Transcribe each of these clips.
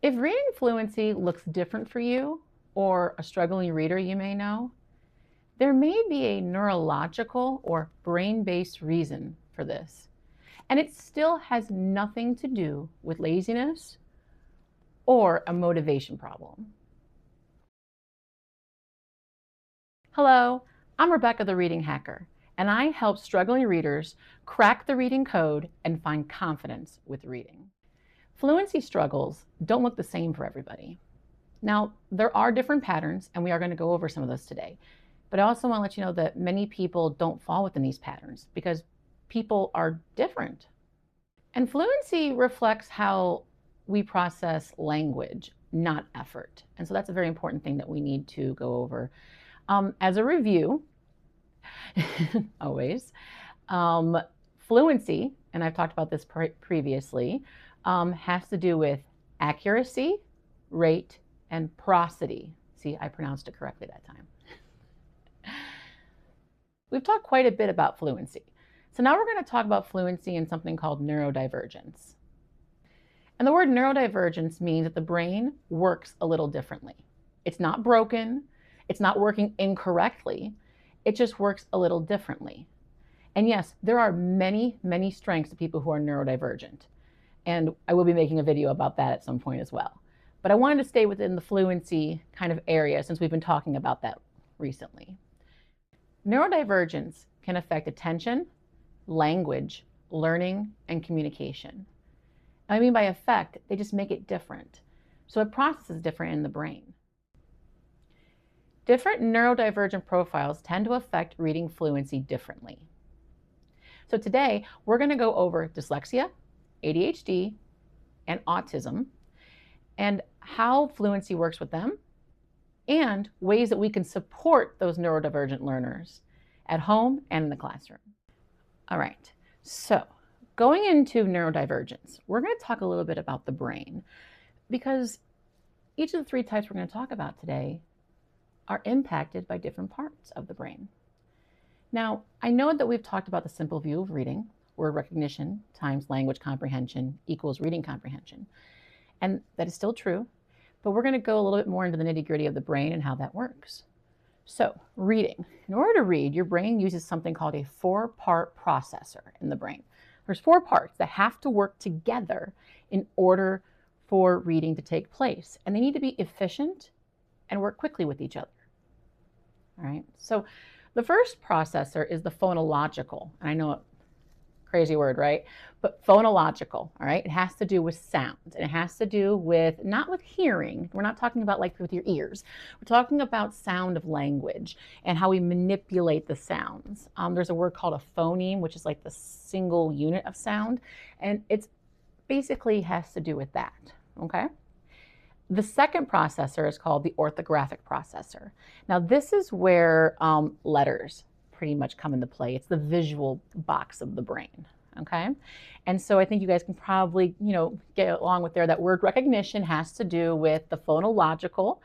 If reading fluency looks different for you or a struggling reader you may know, there may be a neurological or brain-based reason for this, and it still has nothing to do with laziness or a motivation problem. Hello, I'm Rebecca the Reading Hacker, and I help struggling readers crack the reading code and find confidence with reading. Fluency struggles don't look the same for everybody. Now, there are different patterns, and we are going to go over some of those today. But I also want to let you know that many people don't fall within these patterns because people are different. And fluency reflects how we process language, not effort. And so that's a very important thing that we need to go over. As a review, always, fluency, and I've talked about this previously, has to do with accuracy, rate, and prosody. See, I pronounced it correctly that time. We've talked quite a bit about fluency. So now we're going to talk about fluency in something called neurodivergence. And the word neurodivergence means that the brain works a little differently. It's not broken. It's not working incorrectly. It just works a little differently. And yes, there are many, many strengths to people who are neurodivergent. And I will be making a video about that at some point as well. But I wanted to stay within the fluency kind of area since we've been talking about that recently. Neurodivergence can affect attention, language, learning, and communication. I mean by affect, they just make it different. So it processes different in the brain. Different neurodivergent profiles tend to affect reading fluency differently. So today, we're going to go over dyslexia, ADHD, and autism, and how fluency works with them, and ways that we can support those neurodivergent learners at home and in the classroom. All right, so going into neurodivergence, we're going to talk a little bit about the brain because each of the three types we're going to talk about today are impacted by different parts of the brain. Now, I know that we've talked about the simple view of reading, word recognition times language comprehension equals reading comprehension. And that is still true, but we're going to go a little bit more into the nitty-gritty of the brain and how that works. So, reading. In order to read, your brain uses something called a four-part processor in the brain. There's four parts that have to work together in order for reading to take place, and they need to be efficient and work quickly with each other. All right, so the first processor is the phonological, and I know crazy word, right? But phonological, all right? It has to do with sound, and it has to do with, not with hearing. We're not talking about like with your ears. We're talking about sound of language and how we manipulate the sounds. There's a word called a phoneme, which is like the single unit of sound, and it's basically has to do with that, okay? The second processor is called the orthographic processor. Now, this is where letters pretty much come into play. It's the visual box of the brain, okay? And so I think you guys can probably, get along with there that word recognition has to do with the phonological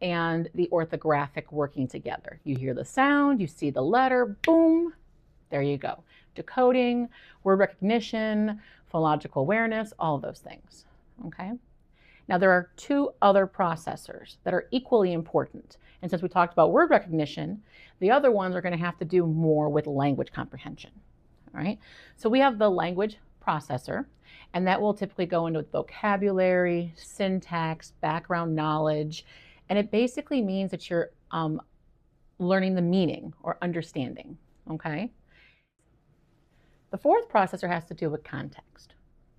and the orthographic working together. You hear the sound, you see the letter, boom, there you go. Decoding, word recognition, phonological awareness, all of those things, okay? Now, there are two other processors that are equally important. And since we talked about word recognition, the other ones are going to have to do more with language comprehension. All right. So we have the language processor, and that will typically go into vocabulary, syntax, background knowledge. And it basically means that you're learning the meaning or understanding. Okay. The fourth processor has to do with context.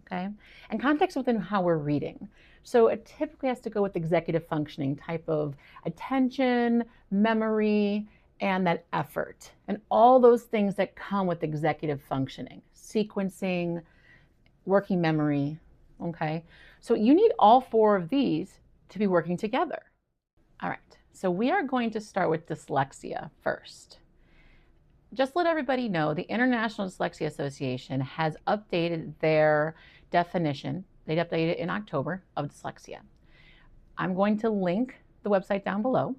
Okay. And context within how we're reading. So it typically has to go with executive functioning type of attention, memory, and that effort, and all those things that come with executive functioning, sequencing, working memory, okay? So you need all four of these to be working together. All right, so we are going to start with dyslexia first. Just let everybody know, the International Dyslexia Association has updated their definition. They updated it in October of dyslexia. I'm going to link the website down below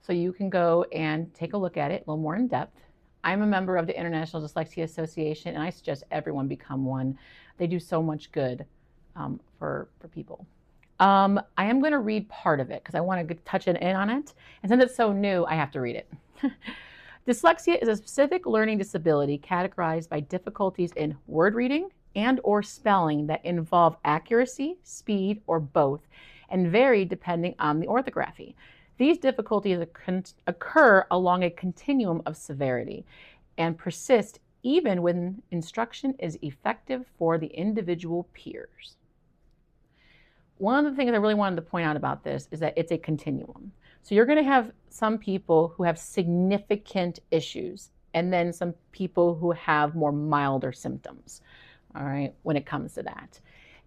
so you can go and take a look at it a little more in depth. I'm a member of the International Dyslexia Association, and I suggest everyone become one. They do so much good for people. I am going to read part of it because I want to touch in on it. And since it's so new, I have to read it. Dyslexia is a specific learning disability categorized by difficulties in word reading and or spelling that involve accuracy, speed, or both, and vary depending on the orthography. These difficulties occur along a continuum of severity and persist even when instruction is effective for the individual peers. One of the things I really wanted to point out about this is that it's a continuum. So you're going to have some people who have significant issues and then some people who have more milder symptoms, all right, when it comes to that.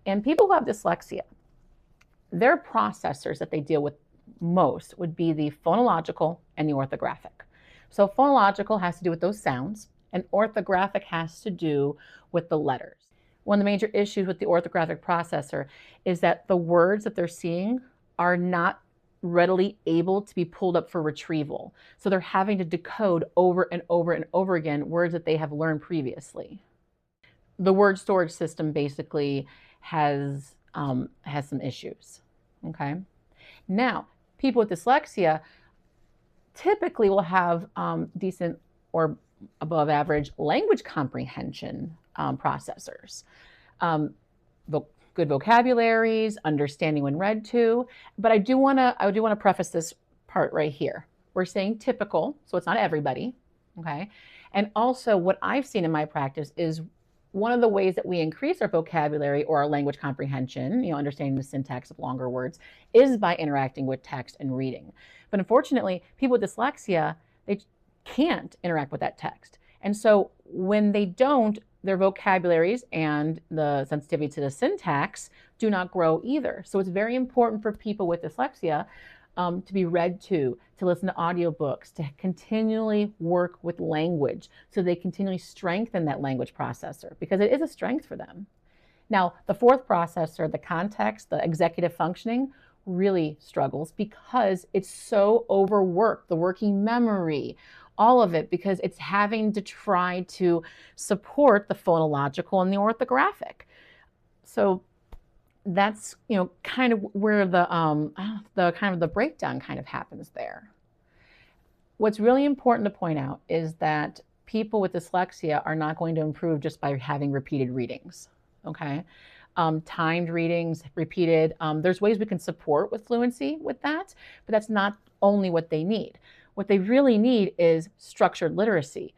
And people who have dyslexia, their processors that they deal with most would be the phonological and the orthographic. So phonological has to do with those sounds, and orthographic has to do with the letters. One of the major issues with the orthographic processor is that the words that they're seeing are not readily able to be pulled up for retrieval. So they're having to decode over and over and over again words that they have learned previously. The word storage system basically has some issues, okay? Now, people with dyslexia typically will have decent or above average language comprehension processors. Good vocabularies, understanding when read to, but I do want to preface this part right here. We're saying typical, so it's not everybody, okay? And also what I've seen in my practice is one of the ways that we increase our vocabulary or our language comprehension, understanding the syntax of longer words, is by interacting with text and reading. But unfortunately, people with dyslexia, they can't interact with that text. And so when they don't, their vocabularies and the sensitivity to the syntax do not grow either. So it's very important for people with dyslexia to be read to listen to audiobooks, to continually work with language so they continually strengthen that language processor because it is a strength for them. Now, the fourth processor, the context, the executive functioning, really struggles because it's so overworked, the working memory, all of it, because it's having to try to support the phonological and the orthographic. So that's kind of where the breakdown kind of happens there. What's really important to point out is that people with dyslexia are not going to improve just by having repeated readings, okay? Timed readings, repeated. There's ways we can support with fluency with that, but that's not only what they need. What they really need is structured literacy,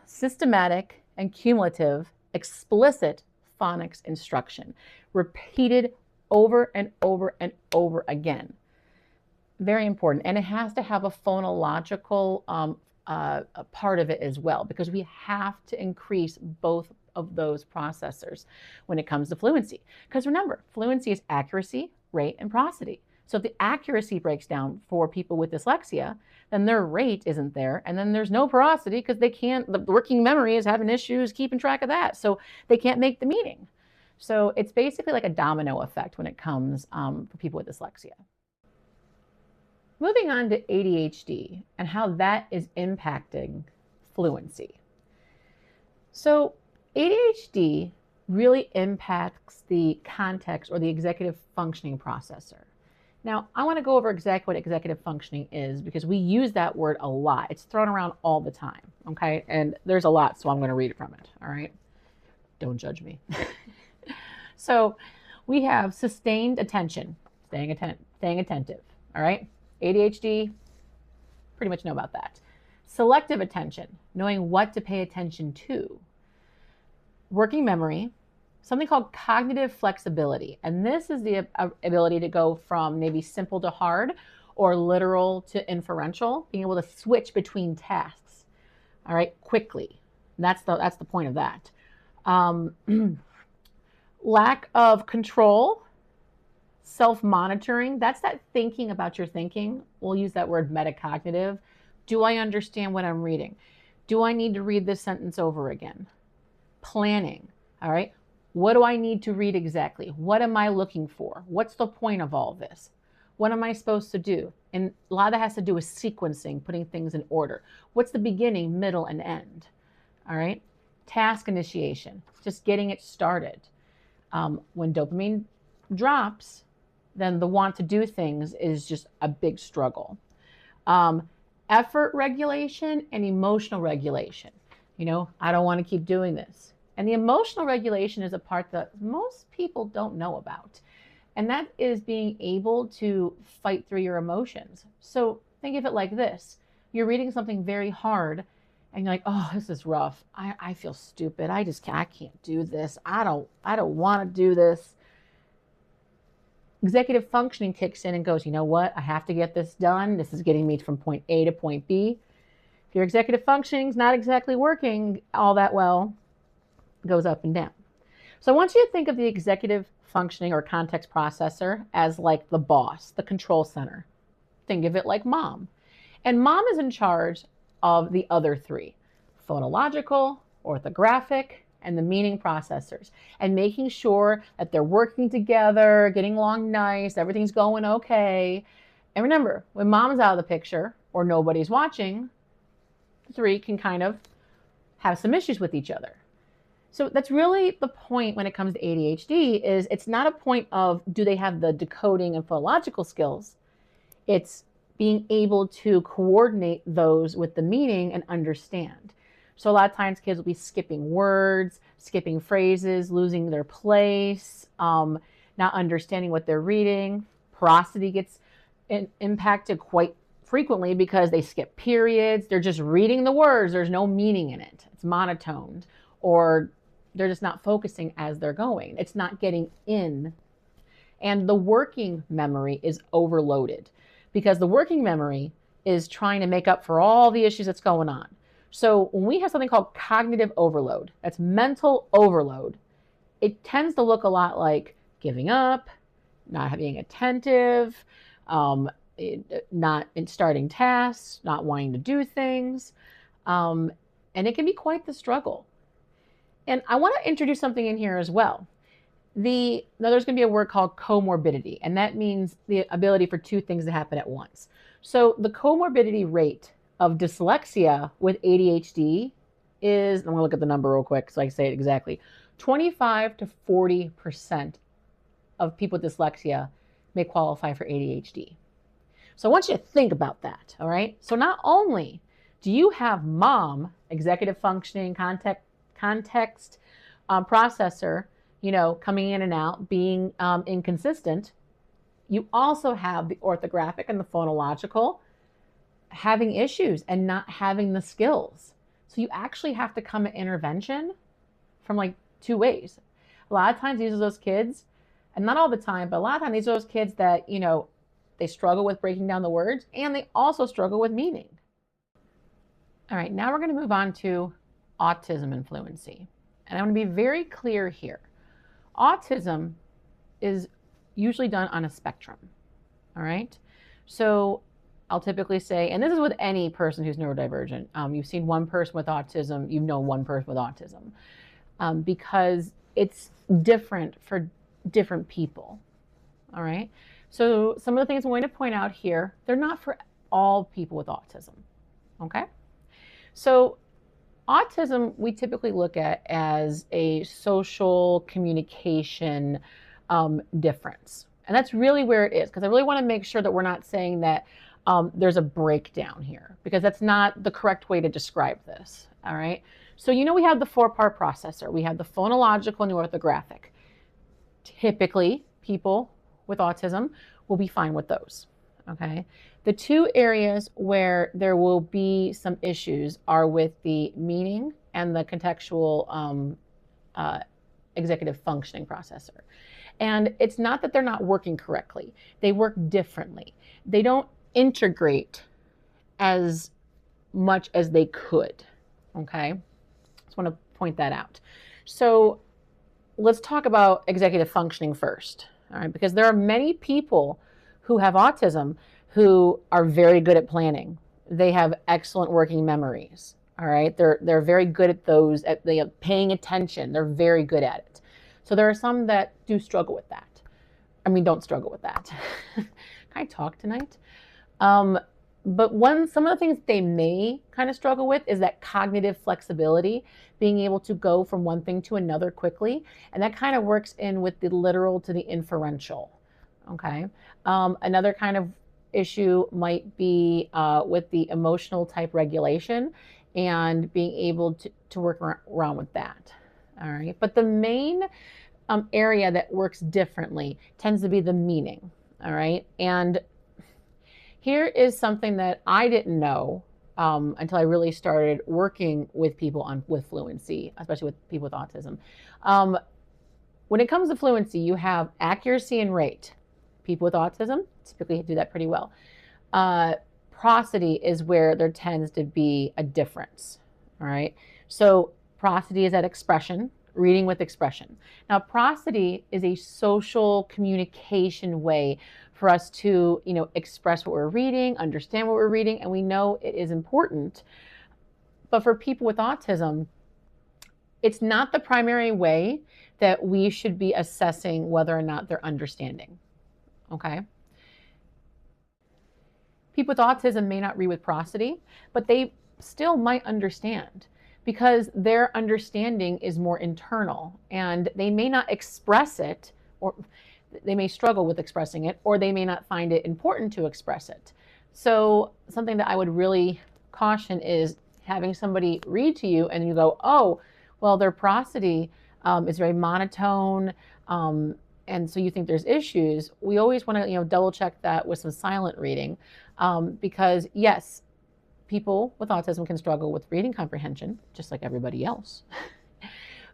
systematic and cumulative, explicit phonics instruction, repeated over and over and over again. Very important. And it has to have a phonological a part of it as well, because we have to increase both of those processors when it comes to fluency. Because remember, fluency is accuracy, rate, and prosody. So if the accuracy breaks down for people with dyslexia, then their rate isn't there. And then there's no prosody because they can't, the working memory is having issues keeping track of that. So they can't make the meaning. So it's basically like a domino effect when it comes for people with dyslexia. Moving on to ADHD and how that is impacting fluency. So ADHD really impacts the context or the executive functioning processor. Now, I want to go over exactly what executive functioning is because we use that word a lot. It's thrown around all the time, okay? And there's a lot, so I'm going to read it from it, all right? Don't judge me. So we have sustained attention, staying attentive, all right? ADHD, pretty much know about that. Selective attention, knowing what to pay attention to. Working memory, something called cognitive flexibility. And this is the ability to go from maybe simple to hard or literal to inferential, being able to switch between tasks, all right, quickly. That's the point of that. Lack of control, self-monitoring, that's that thinking about your thinking. We'll use that word metacognitive. Do I understand what I'm reading? Do I need to read this sentence over again? Planning, all right? What do I need to read exactly? What am I looking for? What's the point of all this? What am I supposed to do? And a lot of that has to do with sequencing, putting things in order. What's the beginning, middle, and end? All right? Task initiation, just getting it started. When dopamine drops, then the want to do things is just a big struggle. Effort regulation and emotional regulation. I don't want to keep doing this. And the emotional regulation is a part that most people don't know about. And that is being able to fight through your emotions. So think of it like this. You're reading something very hard and you're like, oh, this is rough. I feel stupid. I can't do this. I don't want to do this. Executive functioning kicks in and goes, you know what? I have to get this done. This is getting me from point A to point B. If your executive functioning is not exactly working all that well, it goes up and down. So I want you to think of the executive functioning or context processor as like the boss, the control center. Think of it like mom. And mom is in charge of the other three: phonological, orthographic, and the meaning processors, and making sure that they're working together, getting along nice, everything's going okay. And remember, when mom's out of the picture or nobody's watching, the three can kind of have some issues with each other. So that's really the point when it comes to ADHD. Is it's not a point of do they have the decoding and phonological skills. It's being able to coordinate those with the meaning and understand. So a lot of times kids will be skipping words, skipping phrases, losing their place, not understanding what they're reading. Prosody gets impacted quite frequently because they skip periods. They're just reading the words. There's no meaning in it. It's monotoned, or they're just not focusing as they're going. It's not getting in. And the working memory is overloaded because the working memory is trying to make up for all the issues that's going on. So when we have something called cognitive overload, that's mental overload, it tends to look a lot like giving up, not being attentive, not starting tasks, not wanting to do things. And it can be quite the struggle. And I want to introduce something in here as well. Now there's going to be a word called comorbidity, and that means the ability for two things to happen at once. So the comorbidity rate of dyslexia with ADHD is, I'm going to look at the number real quick so I can say it exactly, 25 to 40% of people with dyslexia may qualify for ADHD. So I want you to think about that, all right? So not only do you have mom, executive functioning, context processor, coming in and out, being inconsistent, you also have the orthographic and the phonological having issues and not having the skills. So you actually have to come at intervention from like two ways. A lot of times these are those kids, and not all the time, but a lot of times these are those kids that, they struggle with breaking down the words and they also struggle with meaning. All right, now we're going to move on to autism and fluency. And I want to be very clear here. Autism is usually done on a spectrum, all right? So I'll typically say, and this is with any person who's neurodivergent, you've seen one person with autism, you've known one person with autism, because it's different for different people, all right? So some of the things I'm going to point out here, they're not for all people with autism, okay? So autism, we typically look at as a social communication difference. And that's really where it is, because I really want to make sure that we're not saying that there's a breakdown here, because that's not the correct way to describe this, all right? So we have the four-part processor. We have the phonological and the orthographic. Typically, people with autism will be fine with those, okay? The two areas where there will be some issues are with the meaning and the contextual executive functioning processor. And it's not that they're not working correctly. They work differently. They don't integrate as much as they could, okay? Just want to point that out. So let's talk about executive functioning first, all right? Because there are many people who have autism who are very good at planning. They have excellent working memories, all right? They're very good at those, at paying attention. They're very good at it. So there are some that do struggle with that. Don't struggle with that. Can I talk tonight? But some of the things they may kind of struggle with is that cognitive flexibility, being able to go from one thing to another quickly. And that kind of works in with the literal to the inferential. Okay. Another kind of issue might be with the emotional type regulation and being able to work around with that. All right. But the main area that works differently tends to be the meaning. All right. And here is something that I didn't know until I really started working with people with fluency, especially with people with autism. When it comes to fluency, you have accuracy and rate. People with autism typically do that pretty well. Prosody is where there tends to be a difference. All right. So prosody is that expression, reading with expression. Now, prosody is a social communication way for us to, express what we're reading, understand what we're reading, and we know it is important. But for people with autism, it's not the primary way that we should be assessing whether or not they're understanding. Okay? People with autism may not read with prosody, but they still might understand because their understanding is more internal and they may not express it, or they may struggle with expressing it, or they may not find it important to express it. So something that I would really caution is having somebody read to you and you go, oh, well, their prosody is very monotone, and so you think there's issues. We always want to double check that with some silent reading, because yes, people with autism can struggle with reading comprehension just like everybody else.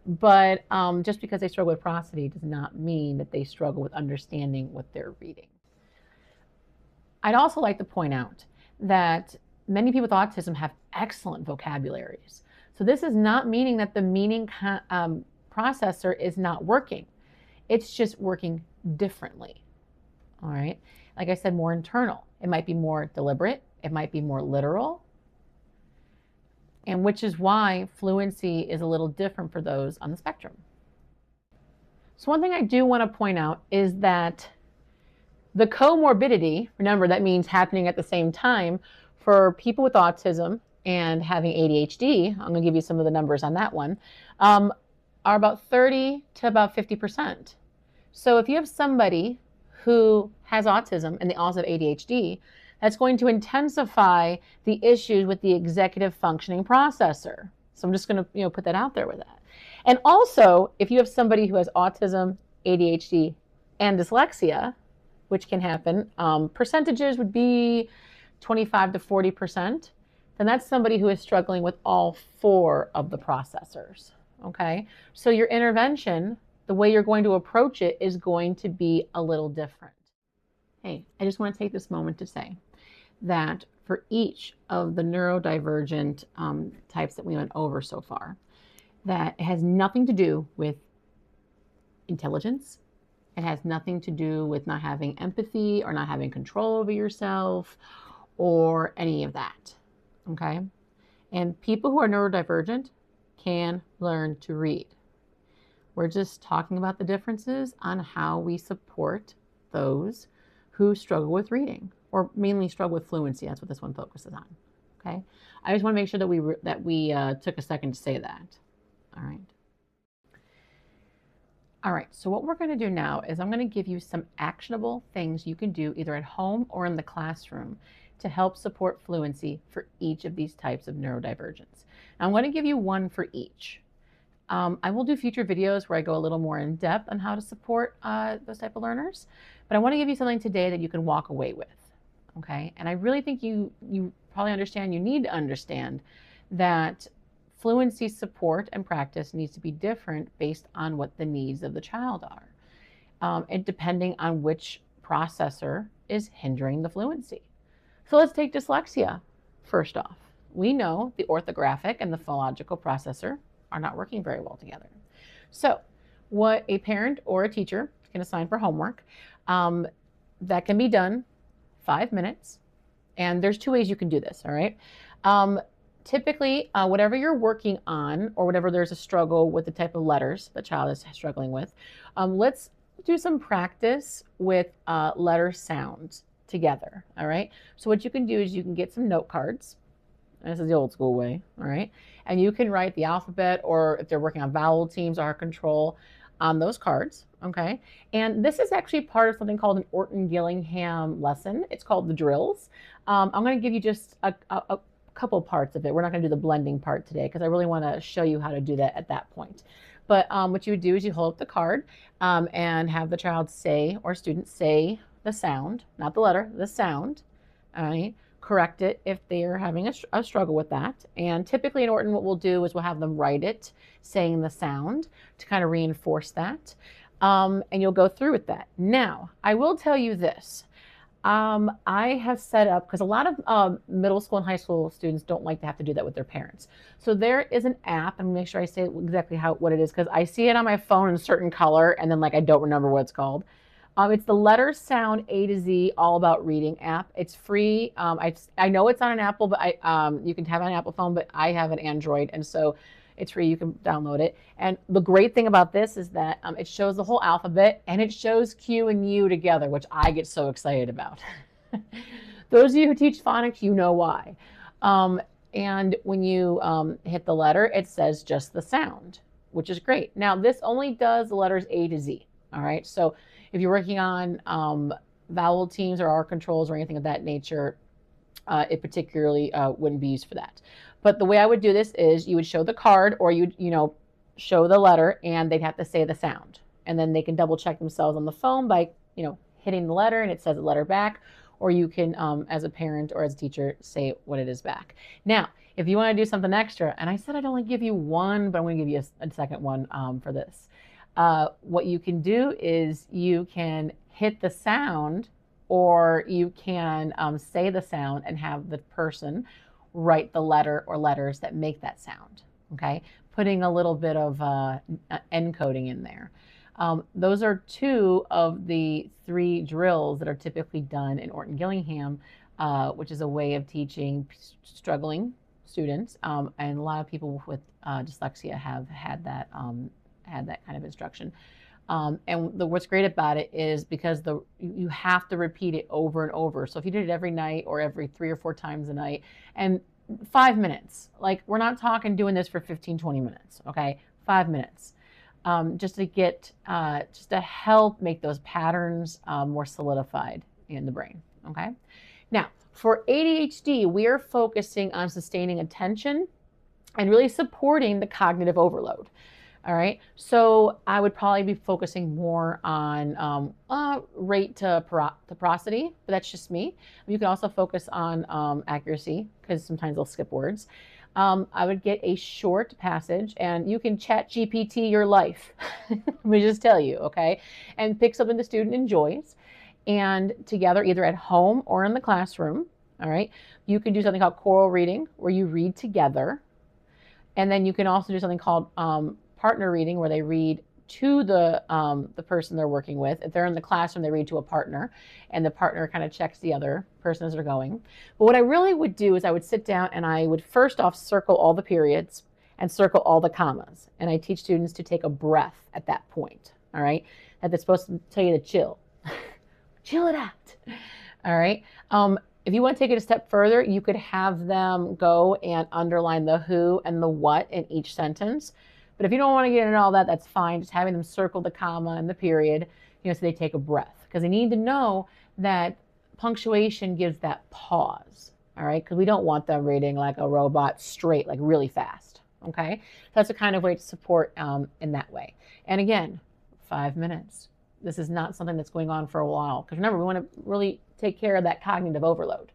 But just because they struggle with prosody does not mean that they struggle with understanding what they're reading. I'd also like to point out that many people with autism have excellent vocabularies. So this is not meaning that the meaning processor is not working. It's just working differently. All right. Like I said, more internal. It might be more deliberate. It might be more literal. And which is why fluency is a little different for those on the spectrum. So one thing I do want to point out is that the comorbidity, remember that means happening at the same time, for people with autism and having ADHD, I'm going to give you some of the numbers on that one, are about 30 to about 50%. So if you have somebody who has autism and they also have ADHD, that's going to intensify the issues with the executive functioning processor. So I'm just going to put that out there with that. And also, if you have somebody who has autism, ADHD, and dyslexia, which can happen, percentages would be 25 to 40%, then that's somebody who is struggling with all 4 of the processors. Okay, so your intervention, the way you're going to approach it, is going to be a little different. Hey, I just want to take this moment to say that for each of the neurodivergent types that we went over so far, that it has nothing to do with intelligence. It has nothing to do with not having empathy or not having control over yourself or any of that. Okay, and people who are neurodivergent can learn to read. We're just talking about the differences on how we support those who struggle with reading, or mainly struggle with fluency. That's what this one focuses on. Okay, I just want to make sure that we took a second to say that. All right. All right, so what we're going to do now is I'm going to give you some actionable things you can do either at home or in the classroom to help support fluency for each of these types of neurodivergence. Now, I'm going to give you one for each. I will do future videos where I go a little more in depth on how to support those type of learners, but I want to give you something today that you can walk away with, okay? And I really think you probably understand, you need to understand that fluency support and practice needs to be different based on what the needs of the child are, and depending on which processor is hindering the fluency. So let's take dyslexia first off. We know the orthographic and the phonological processor are not working very well together. So what a parent or a teacher can assign for homework, that can be done 5 minutes. And there's 2 ways you can do this, all right? Typically, whatever you're working on or whatever there's a struggle with the type of letters the child is struggling with, let's do some practice with letter sounds together, all right? So what you can do is you can get some note cards. This is the old school way, all right? And you can write the alphabet, or if they're working on vowel teams or control, on those cards, okay? And this is actually part of something called an Orton-Gillingham lesson. It's called the drills. I'm going to give you just a couple parts of it. We're not going to do the blending part today because I really want to show you how to do that at that point. But what you would do is you hold up the card and have the child say, or student say, the sound, not the letter, the sound, all right? Correct it if they are having a struggle with that. And typically in Orton, what we'll do is we'll have them write it, saying the sound to kind of reinforce that. And you'll go through with that. Now, I will tell you this. I have set up, because a lot of middle school and high school students don't like to have to do that with their parents. So there is an app, and make sure I say exactly what it is, because I see it on my phone in a certain color, and then I don't remember what it's called. It's the Letter Sound A to Z All About Reading app. It's free. I know it's on an Apple, but you can have an Apple phone, but I have an Android, and so it's free. You can download it. And the great thing about this is that it shows the whole alphabet, and it shows Q and U together, which I get so excited about. Those of you who teach phonics, you know why. And when you hit the letter, it says just the sound, which is great. Now, this only does the letters A to Z. All right. So if you're working on vowel teams or R controls or anything of that nature, it particularly wouldn't be used for that. But the way I would do this is you would show the card, or you'd show the letter, and they'd have to say the sound. And then they can double check themselves on the phone by hitting the letter and it says the letter back, or you can as a parent or as a teacher say what it is back. Now, if you want to do something extra, and I said I'd only give you one, but I'm going to give you a second one for this. What you can do is you can hit the sound, or you can say the sound and have the person write the letter or letters that make that sound, okay? Putting a little bit of encoding in there. Those are two of the 3 drills that are typically done in Orton-Gillingham, which is a way of teaching struggling students. And a lot of people with dyslexia have had that kind of instruction. And what's great about it is because you have to repeat it over and over. So if you did it every night or every 3 or 4 times a night, and 5 minutes, we're not talking doing this for 15, 20 minutes, okay? 5 minutes, just to help make those patterns more solidified in the brain, okay? Now, for ADHD, we are focusing on sustaining attention and really supporting the cognitive overload. All right, so I would probably be focusing more on rate to prosody, but that's just me. You can also focus on accuracy, because sometimes they'll skip words. I would get a short passage, and you can chat GPT your life. Let me just tell you, okay? And pick something the student enjoys, and together, either at home or in the classroom, all right? You can do something called choral reading, where you read together. And then you can also do something called partner reading, where they read to the person they're working with. If they're in the classroom, they read to a partner, and the partner kind of checks the other person as they're going. But what I really would do is I would sit down and I would first off circle all the periods and circle all the commas. And I teach students to take a breath at that point, all right? That they're supposed to tell you to chill. Chill it out, all right? If you want to take it a step further, you could have them go and underline the who and the what in each sentence. But if you don't want to get into all that, that's fine. Just having them circle the comma and the period, so they take a breath. Because they need to know that punctuation gives that pause, all right? Because we don't want them reading like a robot straight, really fast, okay? So that's a kind of way to support in that way. And again, 5 minutes. This is not something that's going on for a while. Because remember, we want to really take care of that cognitive overload.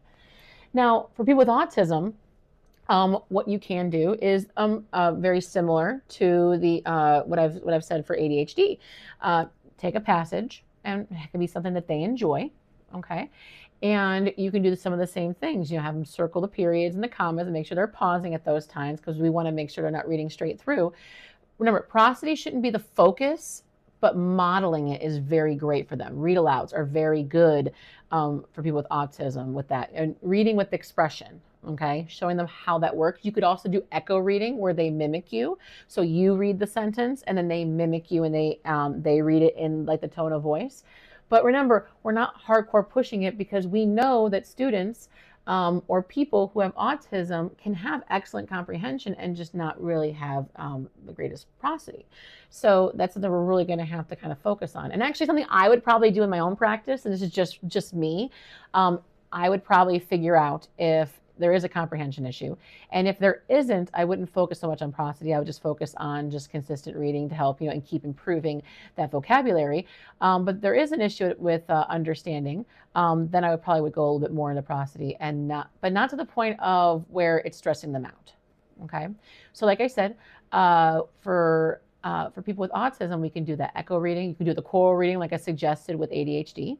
Now, for people with autism, what you can do is very similar to the what I've said for ADHD. Take a passage, and it can be something that they enjoy, okay? And you can do some of the same things. Have them circle the periods and the commas and make sure they're pausing at those times, because we want to make sure they're not reading straight through. Remember, prosody shouldn't be the focus, but modeling it is very great for them. Read alouds are very good for people with autism with that. And reading with expression, okay? Showing them how that works. You could also do echo reading, where they mimic you. So you read the sentence and then they mimic you, and they read it in the tone of voice. But remember, we're not hardcore pushing it, because we know that students or people who have autism can have excellent comprehension and just not really have the greatest prosody. So that's something we're really going to have to kind of focus on. And actually something I would probably do in my own practice, and this is just me, I would probably figure out if there is a comprehension issue. And if there isn't, I wouldn't focus so much on prosody. I would just focus on just consistent reading to help, and keep improving that vocabulary. But there is an issue with understanding. Then I would go a little bit more into prosody, and but not to the point of where it's stressing them out. Okay. So like I said, for people with autism, we can do that echo reading. You can do the choral reading like I suggested with ADHD.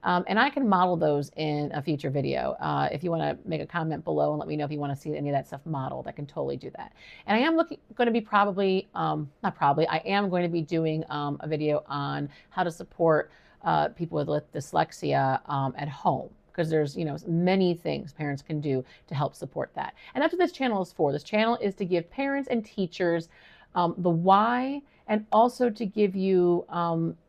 And I can model those in a future video. If you want to make a comment below and let me know if you want to see any of that stuff modeled, I can totally do that. And I am going to be I am going to be doing a video on how to support people with dyslexia at home, because there's many things parents can do to help support that. And that's what this channel is for. This channel is to give parents and teachers the why, and also to give you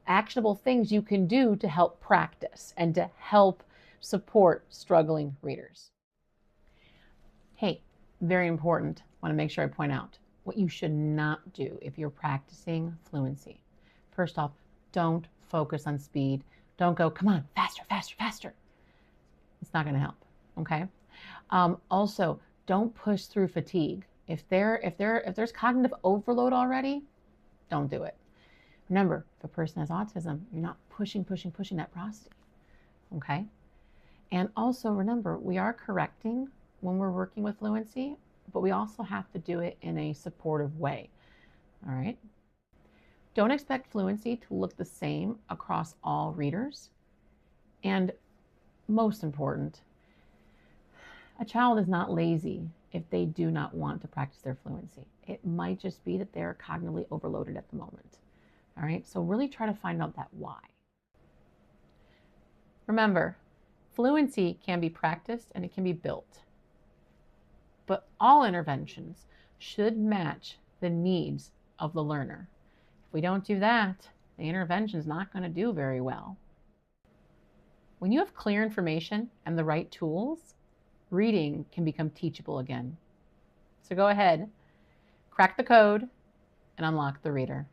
actionable things you can do to help practice and to help support struggling readers. Hey, very important, want to make sure I point out what you should not do if you're practicing fluency. First off, don't focus on speed. Don't go, come on, faster, faster, faster. It's not going to help, okay? Also, don't push through fatigue. If there's cognitive overload already, don't do it. Remember, if a person has autism, you're not pushing that prosody, okay? And also remember, we are correcting when we're working with fluency, but we also have to do it in a supportive way, all right? Don't expect fluency to look the same across all readers. And most important, a child is not lazy if they do not want to practice their fluency. It might just be that they're cognitively overloaded at the moment. All right, so really try to find out that why. Remember, fluency can be practiced and it can be built, but all interventions should match the needs of the learner. If we don't do that, the intervention is not going to do very well. When you have clear information and the right tools, reading can become teachable again. So go ahead, crack the code, and unlock the reader.